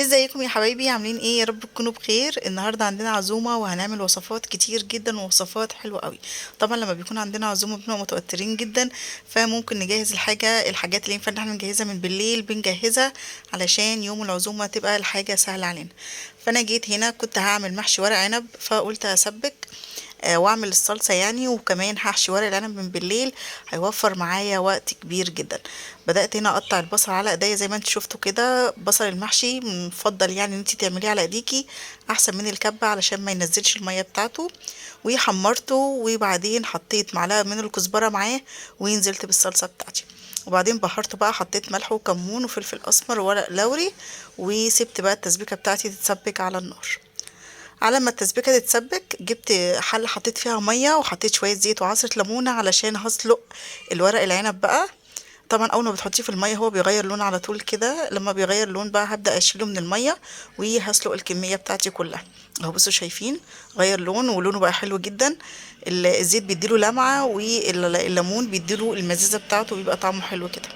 ازيكم يا حبايبي؟ عاملين ايه؟ يا رب تكونوا بخير. النهارده عندنا عزومه وهنعمل وصفات كتير جدا ووصفات حلوه قوي. طبعا لما بيكون عندنا عزومه بنبقى متوترين جدا، فممكن نجهز الحاجات اللي ينفع ان احنا نجهزها من بالليل بنجهزها علشان يوم العزومه تبقى الحاجه سهله علينا. فانا جيت هنا كنت هعمل محشي ورق عنب، فقلت اسبك واعمل الصلصة يعني، وكمان هحشي ورق العنب من بالليل، هيوفر معايا وقت كبير جدا. بدأت هنا اقطع البصل على ايديا زي ما انت شفتوا كده. بصل المحشي مفضل يعني ان انت تعمليه على ايديكي احسن من الكبة علشان ما ينزلش المية بتاعته. وحمرته وبعدين حطيت معلقة من الكزبرة معاه ونزلت بالصلصة بتاعتي. وبعدين بهرته بقى، حطيت ملح وكمون وفلفل اسمر وورق لوري، وسبت بقى التسبيكة بتاعتي تتسبك على النار. على ما التسبيكة تتسبك جبت حلة حطيت فيها مية وحطيت شوية زيت وعصرة ليمونة علشان هسلق الورق العنب بقى. طبعا اول ما بتحطيه في المية هو بيغير لون على طول كده، لما بيغير لون بقى هبدأ اشيله من المية وهسلق الكمية بتاعتي كلها. اهو بصوا شايفين غير لون ولونه بقى حلو جدا. الزيت بيديله لمعة والليمون بيديله المزازة بتاعته، بيبقى طعمه حلو كده.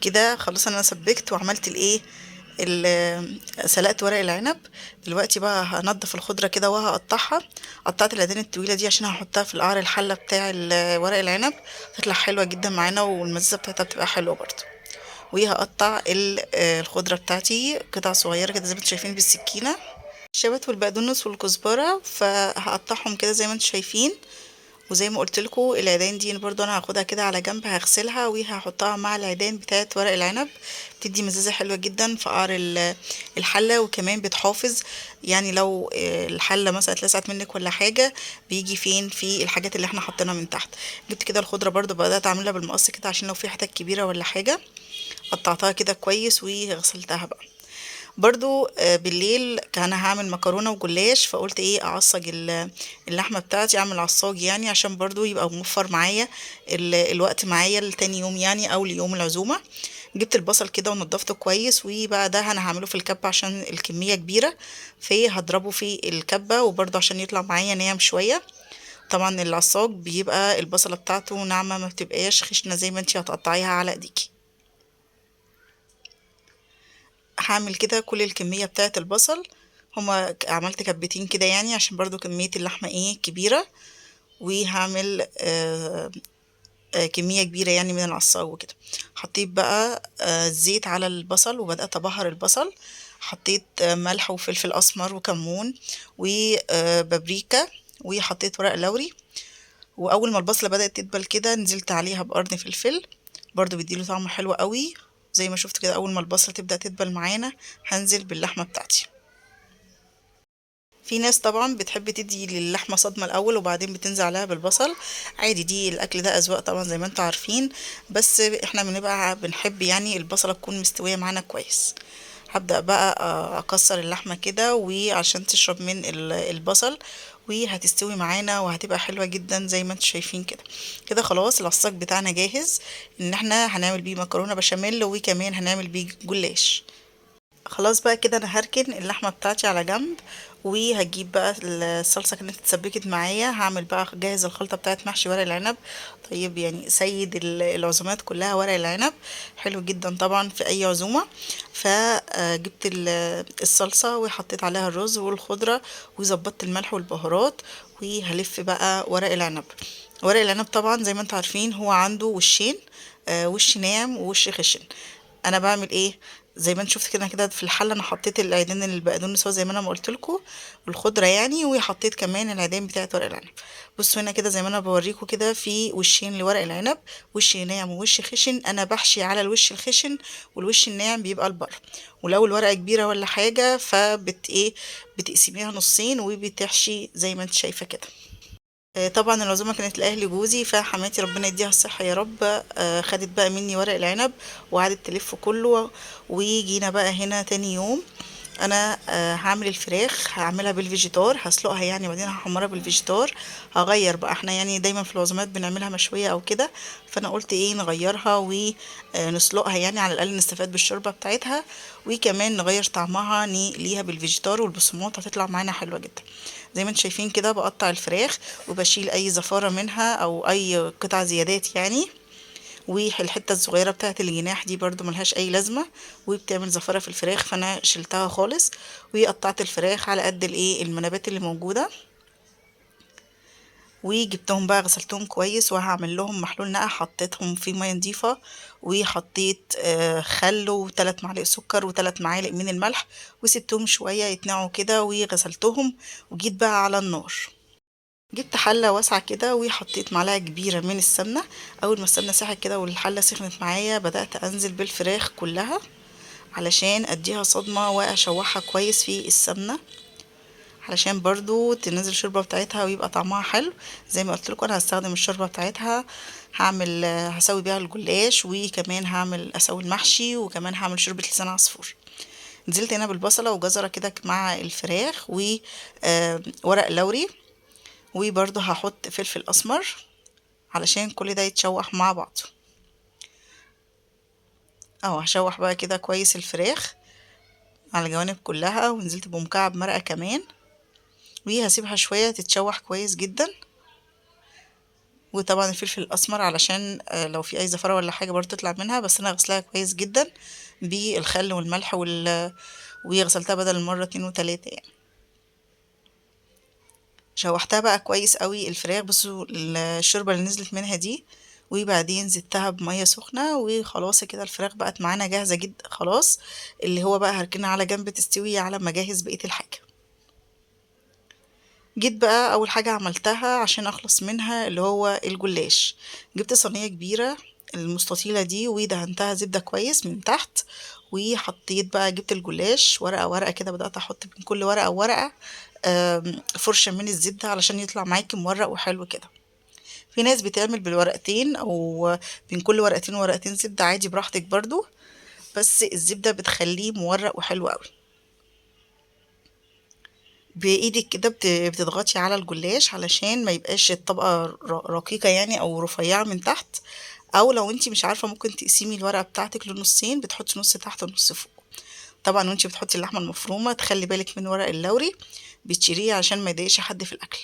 كده خلاص انا سبكت وعملت الايه، سلقت ورق العنب. دلوقتي بقى هنضف الخضره كده وهقطعها. قطعت العيدان الطويله دي عشان هحطها في القعر الحله بتاع ورق العنب، تطلع حلوه جدا معانا والمزازه بتاعتها بتبقى حلوه برضو. وهقطع الخضره بتاعتي قطع صغيره كده زي ما انتم شايفين بالسكينه. الشبت والبقدونس والكزبره فهقطعهم كده زي ما انتم شايفين. وزي ما قلت لكم العيدان دي برضو انا هاخدها كده على جنب، هغسلها وهحطها مع العيدان بتاعت ورق العنب. بتدي مزازة حلوة جدا في قعر الحلة، وكمان بتحافظ يعني لو الحلة مثلا اتلسعت منك ولا حاجة بيجي فين في الحاجات اللي احنا حطيناها من تحت. جبت كده الخضرة برضو بدأت اعملها بالمقص كده عشان لو في حتت كبيرة ولا حاجة قطعتها كده كويس وغسلتها بقى. برضو بالليل كان هعمل مكرونة وجلاش، فقلت ايه اعصج اللحمة بتاعتي، اعمل عصاج يعني عشان برضو يبقى موفر معايا الوقت معايا لتاني يوم يعني او ليوم العزومة. جبت البصل كده ونضفته كويس، وبقى ده انا هعمله في الكبة عشان الكمية كبيرة، فهضربه في الكبة وبرضو عشان يطلع معايا ناعم شوية. طبعا العصاج بيبقى البصلة بتاعته ناعمة، ما بتبقاش خشنة زي ما انتي هتقطعيها على ايديكي. هعمل كده كل الكمية بتاعة البصل، هما عملت كبتين كده يعني عشان برضو كمية اللحمة ايه كبيرة. وهعمل كمية كبيرة يعني من العصاج وكده. حطيت بقى زيت على البصل وبدأت أبهر البصل. حطيت ملح وفلفل أسمر وكمون وبابريكا، وحطيت ورق لوري. وأول ما البصلة بدأت تدبل كده نزلت عليها بقرن فلفل، برضو بيديله طعم حلو قوي. زي ما شفت كده اول ما البصله تبدا تدبل معانا هنزل باللحمه بتاعتي. في ناس طبعا بتحب تدي للحمه صدمه الاول وبعدين بتنزل عليها بالبصل، عادي، دي الاكل ده اذواق طبعا زي ما انتوا عارفين. بس احنا بنبقى بنحب يعني البصله تكون مستويه معانا كويس. هبدأ بقى اكسر اللحمة كده وعشان تشرب من البصل، وهتستوي معانا وهتبقى حلوة جدا زي ما انتم شايفين كده. كده خلاص العصاج بتاعنا جاهز ان احنا هنعمل بيه مكرونة بشاميل وكمان هنعمل بيه جلاش. خلاص بقى كده انا هركن اللحمه بتاعتي على جنب، وهجيب بقى الصلصه كانت اتسبكت معايا. هعمل بقى جاهز الخلطه بتاعت محشي ورق العنب. طيب يعني سيد العزومات كلها ورق العنب حلو جدا طبعا في اي عزومه. فجبت الصلصه وحطيت عليها الرز والخضره وظبطت الملح والبهارات. وهلف بقى ورق العنب. ورق العنب طبعا زي ما انتم عارفين هو عنده وشين، وش ناعم ووش خشن. انا بعمل ايه؟ زي ما انت شفت كده في الحله انا حطيت العيدان البقدونس زي ما انا ما قلت لكم، والخضره يعني، وحطيت كمان العيدان بتاعه ورق العنب. بصوا هنا كده زي ما انا بوريكم كده في وشين لورق العنب، وش ناعم ووش خشن. انا بحشي على الوش الخشن والوش الناعم بيبقى البر. ولو الورقه كبيره ولا حاجه فبت ايه بتقسميها نصين وبتحشي زي ما انت شايفه كده. طبعا العزومه كانت لاهل جوزي، فحماتي ربنا يديها الصحه يا رب خدت بقى مني ورق العنب وقعدت تلف كله. وجينا بقى هنا تاني يوم انا هعمل الفراخ، هعملها بالفيجيتار، هسلقها يعني وبعدين هحمرها بالفيجيتار. هغير بقى، احنا يعني دايما في العزومات بنعملها مشويه او كده، فانا قلت ايه نغيرها ونسلقها يعني على الاقل نستفاد بالشوربه بتاعتها، وكمان نغير طعمها ليها بالفيجيتار والبصمات هتطلع معانا حلوه جدا. زي ما انتم شايفين كده بقطع الفراخ وبشيل اي زفاره منها او اي قطع زيادات يعني. والحته الصغيره بتاعه الجناح دي برضو ملهاش اي لازمه وبتعمل زفاره في الفراخ، فانا شلتها خالص وقطعت الفراخ على قد الايه المنابات اللي موجوده. وجبتهم بقى غسلتهم كويس وهعمل لهم محلول نقع، حطيتهم في ميه نظيفه وحطيت خل و3 معالق سكر و3 معالق من الملح وسبتهم شويه يتنقعوا كده وغسلتهم. وجيت بقى على النار، جبت حله واسعه كده وحطيت معلقه كبيره من السمنه. اول ما السمنه ساحت كده والحله سخنت معايا بدات انزل بالفراخ كلها علشان اديها صدمه واشوحها كويس في السمنه علشان برضو تنزل الشوربه بتاعتها ويبقى طعمها حلو. زي ما قلت لكم انا هستخدم الشوربه بتاعتها، هعمل هسوي بيها الجلاش وكمان هعمل اسوي المحشي وكمان هعمل شوربه لسان عصفور. نزلت هنا بالبصله وجزره كده مع الفراخ وورق لوري، وبرضو هحط فلفل اسمر علشان كل ده يتشوح مع بعض. هشوح بقى كده كويس الفراخ على الجوانب كلها، ونزلت بمكعب مرقه كمان وهسيبها شويه تتشوح كويس جدا. وطبعا الفلفل الاسمر علشان لو في اي زفره ولا حاجه برضه تطلع منها، بس انا غسلاها كويس جدا بالخل والملح وغسلتها بدل المره 2 و3 يعني. شوحتها بقى كويس قوي الفراخ، بصوا الشوربه اللي نزلت منها دي، وبعدين زدتها بميه سخنه وخلاص كده الفراخ بقت معانا جاهزه جدا خلاص. اللي هو بقى هركنها على جنب تستوي على ما اجهز بقيه الحاجه. جيت بقى اول حاجة عملتها عشان اخلص منها اللي هو الجلاش. جبت صينية كبيرة المستطيلة دي ودهنتها زبدة كويس من تحت، وحطيت بقى جبت الجلاش ورقة ورقة كده، بدأت احط بين كل ورقة وورقة فرشة من الزبدة علشان يطلع معاكي مورق وحلو كده. في ناس بتعمل بالورقتين او بين كل ورقتين ورقتين زبدة عادي براحتك برضو، بس الزبدة بتخليه مورق وحلو قوي. بايدك كده بتضغطي على الجلاش علشان ما يبقاش الطبقة رقيقة يعني او رفيعة من تحت. او لو انتي مش عارفة ممكن تقسمي الورقة بتاعتك لنصين، بتحطي نص تحت ونص فوق. طبعا وانتي بتحطي اللحمة المفرومة تخلي بالك من ورق اللوري بتشيليه عشان ما يضايقش حد في الاكل.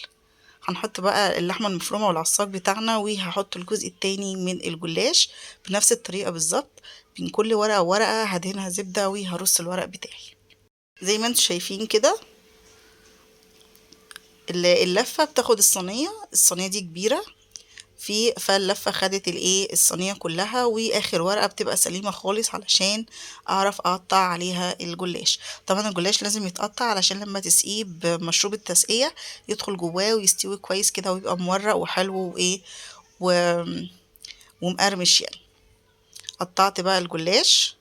هنحط بقى اللحمة المفرومة والعصاج بتاعنا، وهحط الجزء التاني من الجلاش بنفس الطريقة بالظبط. بين كل ورقة وورقة هدهنها زبدة وهرص الورق بتاعي زي ما انتوا شايفين كده. اللفة بتاخد الصينية دي كبيرة، فاللفة خدت الصينية كلها، واخر ورقة بتبقى سليمة خالص علشان اعرف اقطع عليها الجلاش. طبعا الجلاش لازم يتقطع علشان لما تسقيه بمشروب التسقية يدخل جواه ويستوي كويس كده ويبقى مورق وحلو و... ومقرمش يعني. قطعت بقى الجلاش،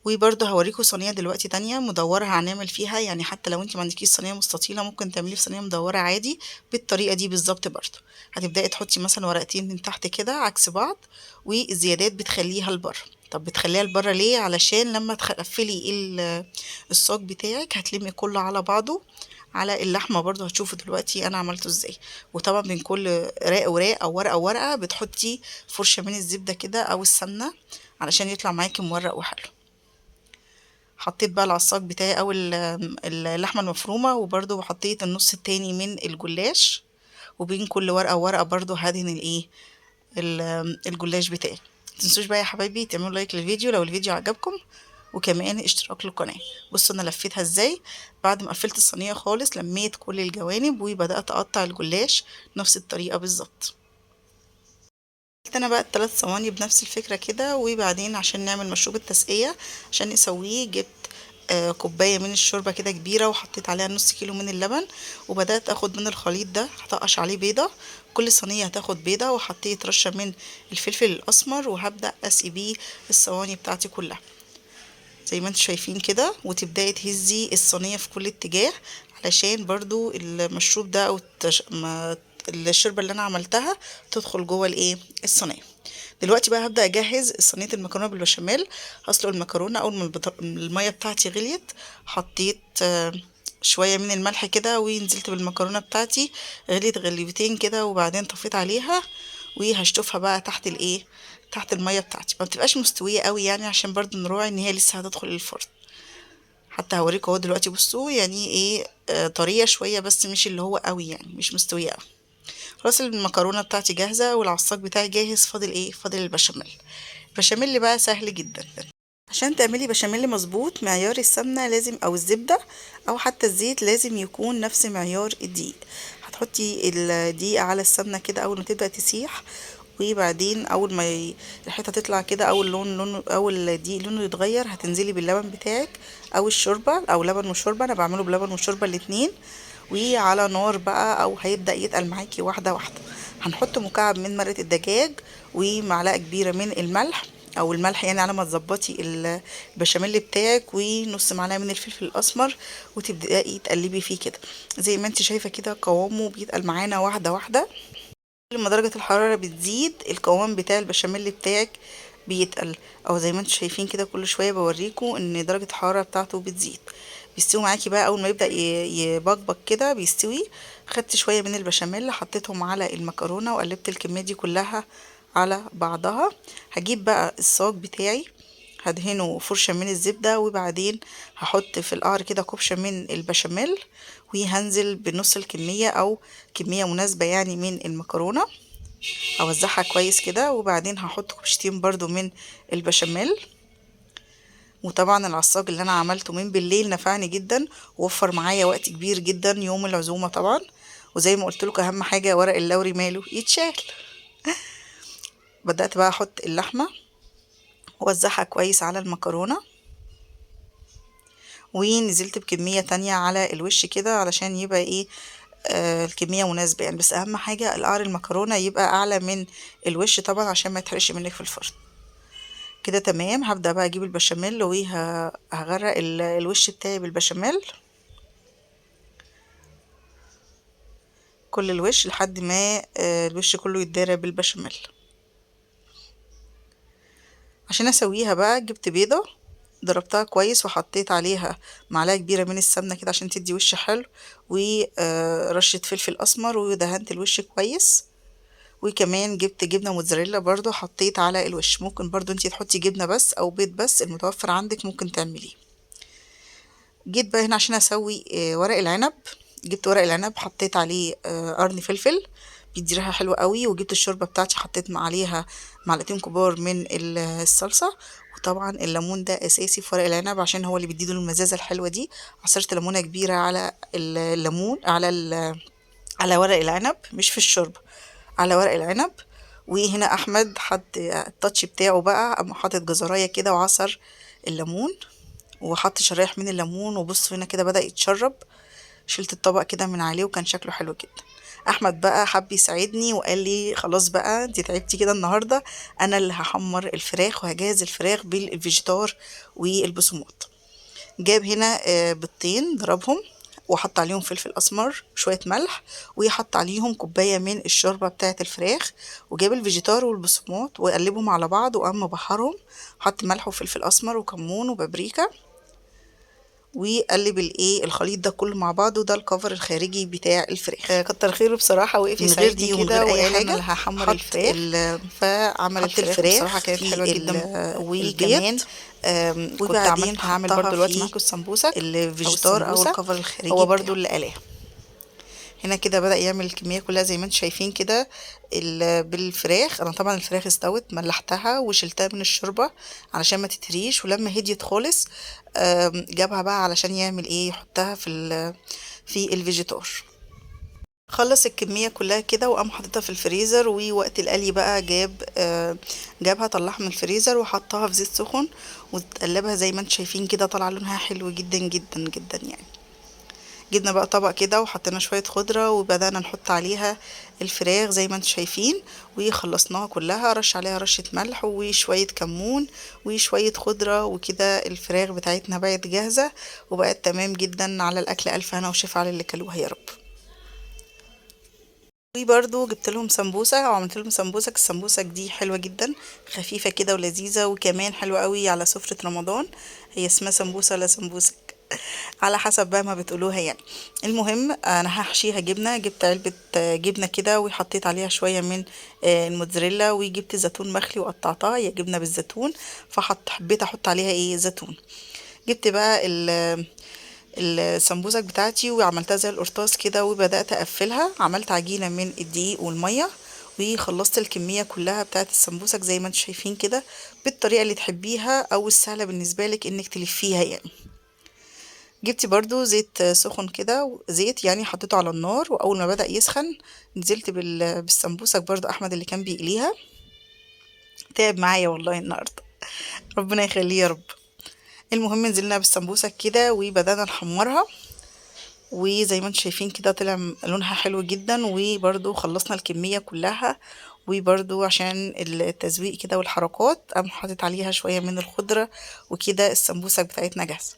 وبرضه هوريكم صينيه دلوقتي تانية مدوره هنعمل فيها، يعني حتى لو انت ما عندكيش صينيه مستطيله ممكن تعمليه في صينيه مدوره عادي بالطريقه دي بالظبط. برضه هتبداي تحطي مثلا ورقتين من تحت كده عكس بعض، والزيادات بتخليها لبره. طب بتخليها لبره ليه؟ علشان لما تقفلي الصاج بتاعك هتلمي كله على بعضه على اللحمه. برضو هتشوفوا دلوقتي انا عملته ازاي. وطبعا بين كل راق وراق او ورقه وورقه بتحطي فرشه من الزبده كده او السمنه علشان يطلع معاكي مورق وحلو. حطيت بقى العصاج بتاعي او اللحمه المفرومه، وبرده حطيت النص التاني من الجلاش، وبين كل ورقه وورقه برده هدهن الجلاش بتاعي. متنسوش بقى يا حبايبي تعملوا لايك للفيديو لو الفيديو عجبكم، وكمان اشتراك للقناه. بصوا انا لفيتها ازاي. بعد ما قفلت الصينيه خالص لميت كل الجوانب وبدات اقطع الجلاش نفس الطريقه بالظبط. انا بقى ال3 صواني بنفس الفكرة كده، وبعدين عشان نعمل مشروب التسقية عشان نسويه جبت كوباية من الشوربة كده كبيرة، وحطيت عليها نص كيلو من اللبن، وبدأت اخد من الخليط ده هطقش عليه بيضة. كل صينية هتاخد بيضة، وحطيت رشة من الفلفل الاسمر، وهبدأ اسقي بيه الصواني بتاعتي كلها زي ما انتم شايفين كده. وتبدأي تهزي الصينية في كل اتجاه علشان برضو المشروب ده او الشوربة اللي انا عملتها تدخل جوه الصينية. دلوقتي بقى هبدأ اجهز صينية المكرونة بالبشاميل. هسلق المكرونة. اول ما المية بتاعتي غليت حطيت شوية من الملح كده، ونزلت بالمكرونة بتاعتي غليت غليتين كده، وبعدين طفيت عليها وهشطفها بقى تحت المية بتاعتي. ما بتبقاش مستوية قوي يعني عشان برضو نراعي ان هي لسه هتدخل الفرن. حتى هوريكم اهو دلوقتي بصوا يعني طرية شوية بس مش اللي هو قوي يعني مش مستوية قوي. خلاص المكرونه بتاعتي جاهزه والعصاج بتاعي جاهز. فاضل ايه؟ فاضل البشاميل. البشاميل بقى سهل جدا. عشان تعملي بشاميل مظبوط معيار السمنه لازم او الزبده او حتى الزيت لازم يكون نفس معيار الدقيق. هتحطي الدقيق على السمنه كده اول ما تبدا تسيح، وبعدين اول ما الحته تطلع كده اول لون اول الدقيق لونه يتغير هتنزلي باللبن بتاعك او الشوربه او لبن وشوربه. انا بعمله بلبن وشوربه الاتنين. وعلى نار بقى او هيبدا يتقل معاكي واحده واحده. هنحط مكعب من مرقه الدجاج ومعلقه كبيره من الملح او الملح يعني على ما تظبطي البشاميل بتاعك، ونص معلقه من الفلفل الاسمر، وتبداي تقلبي فيه كده زي ما انت شايفه كده قوامه بيتقل معانا واحده واحده. كل ما درجه الحراره بتزيد القوام بتاع البشاميل بتاعك بيتقل، او زي ما انتم شايفين كده كل شويه بوريكم ان درجه الحراره بتاعته بتزيد. بيستوي معاكي بقى اول ما يبدا يبقبق كده بيستوي. خدت شويه من البشاميل حطيتهم على المكرونه وقلبت الكميه دي كلها على بعضها. هجيب بقى الصاج بتاعي هدهنه فرشة من الزبدة، وبعدين هحط في القعر كده كبشة من البشاميل، وهنزل بنص الكمية او كمية مناسبة يعني من المكرونة. اوزعها كويس كده، وبعدين هحط كبشتين برضو من البشاميل. وطبعا العصاج اللي انا عملته من بالليل نفعني جدا ووفر معايا وقت كبير جدا يوم العزومة طبعا. وزي ما قلت لكم اهم حاجة ورق اللوري ماله يتشال. بدأت بقى احط اللحمة ووزعها كويس على المكرونة، ونزلت بكمية تانية على الوش كده علشان يبقى ايه الكمية مناسبة يعني. بس اهم حاجة القعر المكرونة يبقى اعلى من الوش طبعا عشان ما يتحرقش منك في الفرن. كده تمام. هبدأ بقى اجيب البشاميل وهغرق الوش بتاعي بالبشاميل كل الوش لحد ما الوش كله يتدارى بالبشاميل. عشان اسويها بقى جبت بيضة ضربتها كويس وحطيت عليها معلقة كبيرة من السمنة كده عشان تدي وش حلو، ورشة فلفل اسمر، ودهنت الوش كويس. وكمان جبت جبنة موتزاريلا برضو حطيت على الوش. ممكن برضو انتي تحطي جبنة بس او بيض بس المتوفر عندك ممكن تعمليه. جيت بقى هنا عشان اسوي ورق العنب. جبت ورق العنب حطيت عليه قرن فلفل بيدي ريحه حلوه قوي، وجبت الشوربه بتاعتي حطيت عليها معلقتين كبار من الصلصه. وطبعا الليمون ده اساسي في ورق العنب عشان هو اللي بيديله المزازه الحلوه دي. عصرت ليمونه كبيره على الليمون على ورق العنب مش في الشوربه، على ورق العنب. وهنا احمد حط التاتش بتاعه بقى، اما حاطط جزرايه كده وعصر الليمون وحط شرايح من الليمون. وبصوا هنا كده بدأ يتشرب. شلت الطبق كده من عليه وكان شكله حلو جدا. احمد بقى حب يساعدني وقال لي خلاص بقى انت تعبتي كده النهارده، انا اللي هحمر الفراخ وهجهز الفراخ بالفيجيتار والبصمات. جاب هنا بيضتين ضربهم وحط عليهم فلفل اسمر وشويه ملح، ويحط عليهم كوبايه من الشوربه بتاعه الفراخ، وجاب الفيجيتار والبصمات وقلبهم على بعض وقام بحرهم. حط ملح وفلفل اسمر وكمون وبابريكا، وقلب الخليط ده كله مع بعضه. ده الكفر الخارجي بتاع الفراخ. كتر خيره بصراحه، وقف من غير دي ومن غير اي حاجه. انا اللي هحمر الفراخ فعمل الفراخ بصراحه كانت حلوه جدا. وكمان كنت وبعدين هعمل برضو دلوقتي معاكم السمبوسك الفيجيتار او الكفر الخارجي هو برضو اللي قلاه. هنا كده بدأ يعمل الكمية كلها زي ما انتم شايفين كده بالفراخ. انا طبعا الفراخ استوت ملحتها وشلتها من الشوربة علشان ما تتريش، ولما هديت خالص جابها بقى علشان يعمل ايه يحطها في الفيجيتار. خلص الكمية كلها كده وقام حاططها في الفريزر. ووقت القلي بقى جابها طلعها من الفريزر وحطها في زيت سخن وتقلبها زي ما انتم شايفين كده طلع لونها حلو جدا جدا جدا يعني. جبنا بقى طبق كده وحطينا شوية خضرة وبدأنا نحط عليها الفراخ زي ما انتم شايفين، وخلصناها كلها. رش عليها رشة ملح وشوية كمون وشوية خضرة، وكده الفراخ بتاعتنا بقت جاهزة وبقت تمام جدا على الأكل. ألف هنا وشفا على اللي كلوها يا رب. وبرضو جبت لهم سمبوسة او عملت لهم سمبوسك. السمبوسك دي حلوة جدا خفيفة كده ولذيذة، وكمان حلوة قوي على سفرة رمضان. هي اسمها سمبوسة ولا سمبوسك على حسب بقى ما بتقولوها يعني. المهم انا هحشيها جبنه. جبت علبه جبنه كده وحطيت عليها شويه من الموتزاريلا، وجبت زيتون مخلي وقطعتها هي جبنه بالزيتون، حبيت احط عليها زيتون. جبت بقى السمبوسك بتاعتي وعملتها زي القرطاس كده وبدأت اقفلها. عملت عجينة من الدقيق والمية وخلصت الكمية كلها بتاعت السمبوسك زي ما انتم شايفين كده، بالطريقة اللي تحبيها او السهلة بالنسبة لك انك تلفيها يعني. جبتي برضو زيت سخن كده، زيت يعني حطيته على النار، واول ما بدأ يسخن نزلت بالسمبوسك برضو احمد اللي كان بيقليها. تعب معايا والله النهارده، ربنا يخليه يا رب. المهم نزلنا بالسمبوسك كده وبدأنا نحمرها، وزي ما انتم شايفين كده طلع لونها حلو جدا، وبرضو خلصنا الكمية كلها. وبرضو عشان التزويق كده والحركات قام حاطط عليها شوية من الخضرة، وكده السمبوسك بتاعتنا جاهزة.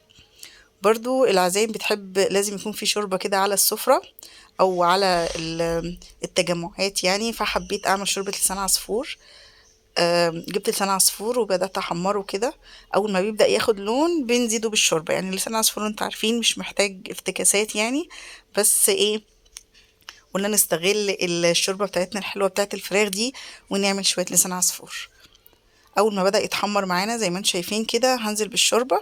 برضو العزايم بتحب لازم يكون في شوربة كده على السفرة او على التجمعات يعني، فحبيت اعمل شوربة لسان عصفور. جبت لسان عصفور وبدأت احمره كده. اول ما بيبدأ ياخد لون بنزيده بالشوربة، يعني لسان عصفور انتوا عارفين مش محتاج افتكاسات يعني، بس ايه، قلنا نستغل الشوربة بتاعتنا الحلوة بتاعت الفراخ دي ونعمل شوية لسان عصفور. اول ما بدأ يتحمر معانا زي ما انتم شايفين كده هنزل بالشوربة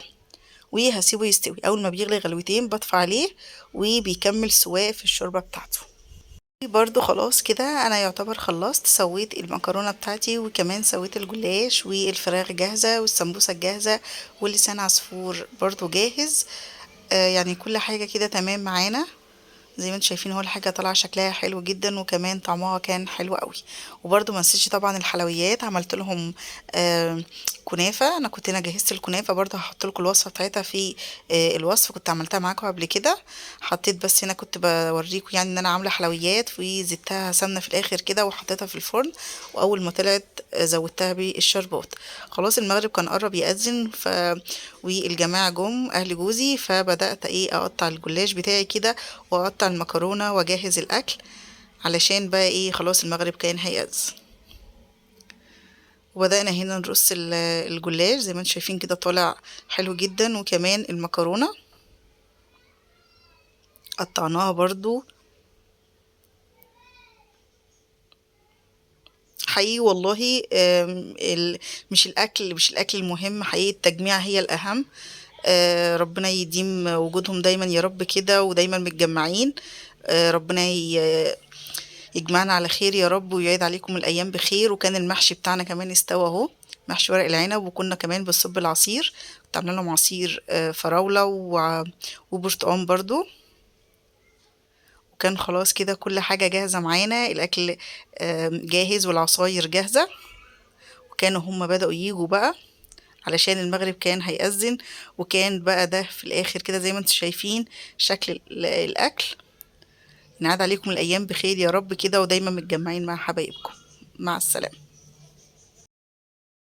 وهسيبه يستوي. اول ما بيغلي غلوتين بطفى عليه وبيكمل سواء في الشوربة بتاعته. برضو خلاص كده انا يعتبر خلصت، سويت المكرونة بتاعتي وكمان سويت الجلاش والفراخ جاهزة والسمبوسة جاهزة واللسان عصفور برضو جاهز. يعني كل حاجة كده تمام معانا. زي ما انتم شايفين هو الحاجة طالعة شكلها حلو جدا وكمان طعمها كان حلو قوي. وبرده ما نسيتش طبعا الحلويات، عملت لهم كنافة. انا جهزت الكنافة، برده هحط لكم الوصفة بتاعتها في الوصف، كنت عملتها معاكم قبل كده. حطيت بس هنا كنت بوريكم يعني ان انا عاملة حلويات وزدتها سمنة في الاخر كده وحطيتها في الفرن، واول ما طلعت زودتها بالشربات. خلاص المغرب كان قرب يأذن والجماعة جم اهل جوزي، فبدأت ايه اقطع الجلاش بتاعي كده واقطع المكرونة واجهز الاكل، علشان بقى ايه خلاص المغرب كان هيأذن. وبدأنا هنا نرص الجلاش زي ما انتم شايفين كده طالع حلو جدا، وكمان المكرونة قطعناها برضو. حقيقي والله مش الأكل المهم، حقيقي التجميع هي الأهم. ربنا يديم وجودهم دايما يا رب كده ودايما متجمعين. ربنا يجمعنا على خير يا رب ويعيد عليكم الأيام بخير. وكان المحشي بتاعنا كمان استوى اهو، محشي ورق العنب، وكنا كمان بنصب العصير، كنت عامله لهم عصير فراولة وبرتقال برضو. وكان خلاص كده كل حاجة جاهزة معانا، الأكل جاهز والعصاير جاهزة. وكانوا هما بدأوا ييجوا بقى علشان المغرب كان هيأذن، وكان بقى ده في الآخر كده زي ما انتم شايفين شكل الأكل. نعاد عليكم الأيام بخير يا رب كده ودايما متجمعين مع حبايبكم. مع السلامة.